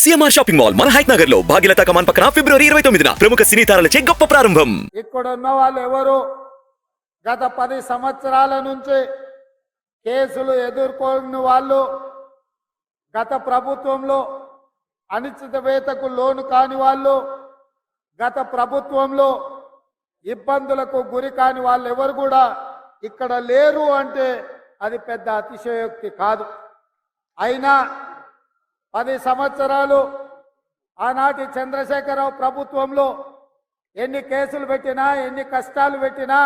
CMR shopping mall మన height Nagar లో భాగ్యలతా కమాన్ పక్కన ఫిబ్రవరి 29న ప్రముఖ సినీ తారలచే గొప్ప ప్రారంభం. ఇక్కడ ఉన్న వాళ్ళు ఎవరు గత 10 సంవత్సరాల నుంచి కేసులు ఎదుర్కొన్న వాళ్ళు, గత ప్రభుత్వంలో అనిశ్చితవేతకు లోను కాని వాళ్ళు, గత ప్రభుత్వంలో ఇబ్బందులకు గురి కాని వాళ్ళు ఎవరు కూడా ఇక్కడ లేరు అంటే అది పెద్ద అతిశయోక్తి కాదు. అయినా 10 సంవత్సరాలు ఆనాటి చంద్రశేఖరరావు ప్రభుత్వంలో ఎన్ని కేసులు పెట్టినా, ఎన్ని కష్టాలు పెట్టినా,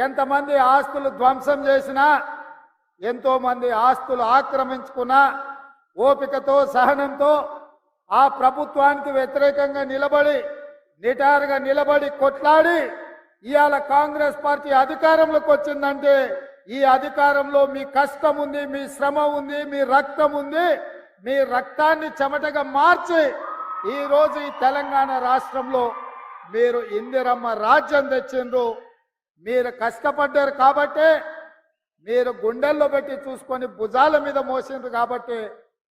ఎంతమంది ఆస్తులు ధ్వంసం చేసినా, ఎంతోమంది ఆస్తులు ఆక్రమించుకున్నా, ఓపికతో సహనంతో ఆ ప్రభుత్వానికి వ్యతిరేకంగా నిలబడి, నిటారుగా నిలబడి కొట్లాడి ఇవాళ కాంగ్రెస్ పార్టీ అధికారంలోకి వచ్చిందంటే ఈ అధికారంలో మీ కష్టం ఉంది, మీ శ్రమ ఉంది, మీ రక్తం ఉంది. మీ రక్తాన్ని చెమటగా మార్చి ఈరోజు ఈ తెలంగాణ రాష్ట్రంలో మీరు ఇందిరమ్మ రాజ్యం తెచ్చిండ్రు. మీరు కష్టపడ్డారు కాబట్టే, మీరు గుండెల్లో పెట్టి చూసుకొని భుజాల మీద మోసిండ్రు కాబట్టి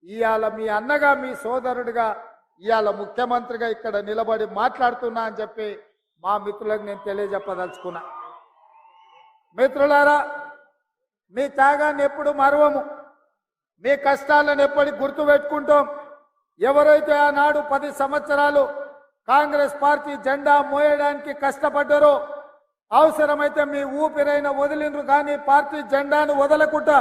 ఇవాళ మీ అన్నగా, మీ సోదరుడిగా, ఇవాళ ముఖ్యమంత్రిగా ఇక్కడ నిలబడి మాట్లాడుతున్నా అని చెప్పి మా మిత్రులకు నేను తెలియజెప్పదలుచుకున్నా. మిత్రులారా, మీ త్యాగాన్ని ఎప్పుడు మరవము, మీ కష్టాలను ఎప్పటికి గుర్తు పెట్టుకుంటాం. ఎవరైతే ఆనాడు 10 సంవత్సరాలు కాంగ్రెస్ పార్టీ జెండా మోయడానికి కష్టపడ్డారో, అవసరమైతే మీ ఊపిరైన వదిలిండ్రు కానీ పార్టీ జెండాను వదలకుండా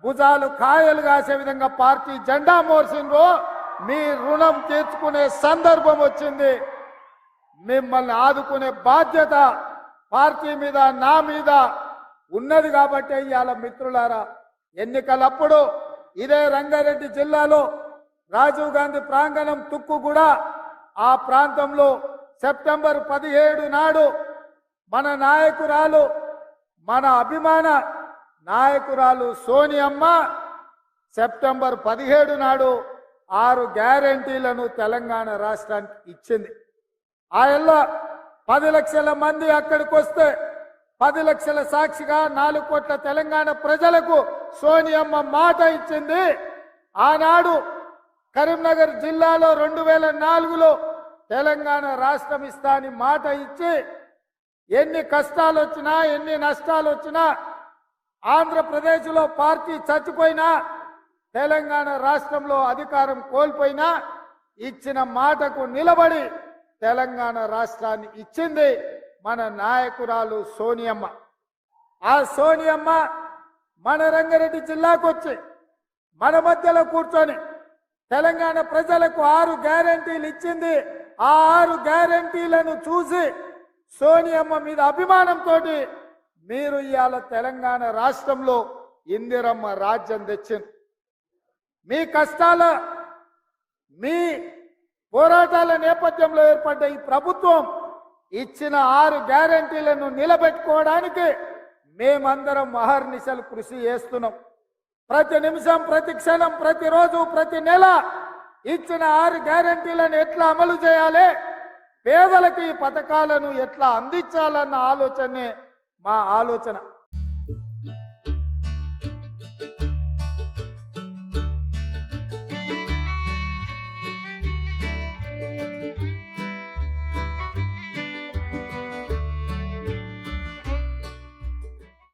భుజాలు కాయలు కాసే విధంగా పార్టీ జెండా మోసిండ్రో, మీ రుణం తీర్చుకునే సందర్భం వచ్చింది. మిమ్మల్ని ఆదుకునే బాధ్యత పార్టీ మీద, నా మీద ఉన్నది కాబట్టి ఇవాళ మిత్రులారా, ఎన్నికలప్పుడు ఇదే రంగారెడ్డి జిల్లాలో రాజీవ్ గాంధీ ప్రాంగణం తుక్కుగూడ, ఆ ప్రాంతంలో సెప్టెంబర్ 17 నాడు మన నాయకురాలు, మన అభిమాన నాయకురాలు సోనియమ్మ సెప్టెంబర్ 17 నాడు 6 గ్యారెంటీలను తెలంగాణ రాష్ట్రానికి ఇచ్చింది. ఆయల్లో 10 లక్షల మంది అక్కడికి వస్తే 10 లక్షల సాక్షిగా 4 కోట్ల తెలంగాణ ప్రజలకు సోనియమ్మ మాట ఇచ్చింది. ఆనాడు కరీంనగర్ జిల్లాలో 2004లో తెలంగాణ రాష్ట్రం ఇస్తా అని మాట ఇచ్చి, ఎన్ని కష్టాలు వచ్చినా, ఎన్ని నష్టాలు వచ్చినా, ఆంధ్రప్రదేశ్లో పార్టీ చచ్చిపోయినా, తెలంగాణ రాష్ట్రంలో అధికారం కోల్పోయినా ఇచ్చిన మాటకు నిలబడి తెలంగాణ రాష్ట్రాన్ని ఇచ్చింది మన నాయకురాలు సోనియమ్మ. ఆ సోనియమ్మ మన రంగారెడ్డి జిల్లాకు వచ్చి మన మధ్యలో కూర్చొని తెలంగాణ ప్రజలకు 6 గ్యారెంటీలు ఇచ్చింది. ఆ 6 గ్యారెంటీలను చూసి సోనియమ్మ మీద అభిమానంతో మీరు ఇవాళ తెలంగాణ రాష్ట్రంలో ఇందిరమ్మ రాజ్యం తెచ్చింది. మీ కష్టాల, మీ పోరాటాల నేపథ్యంలో ఏర్పడ్డ ఈ ప్రభుత్వం ఇచ్చిన 6 గ్యారెంటీలను నిలబెట్టుకోవడానికి మేమందరం అహర్నిశలు కృషి చేస్తున్నాం. ప్రతి నిమిషం, ప్రతి క్షణం, ప్రతిరోజు, ప్రతి నెల ఇచ్చిన 6 గ్యారెంటీలను ఎట్లా అమలు చేయాలి, పేదలకు ఈ పథకాలను ఎట్లా అందించాలన్న ఆలోచనే మా ఆలోచన.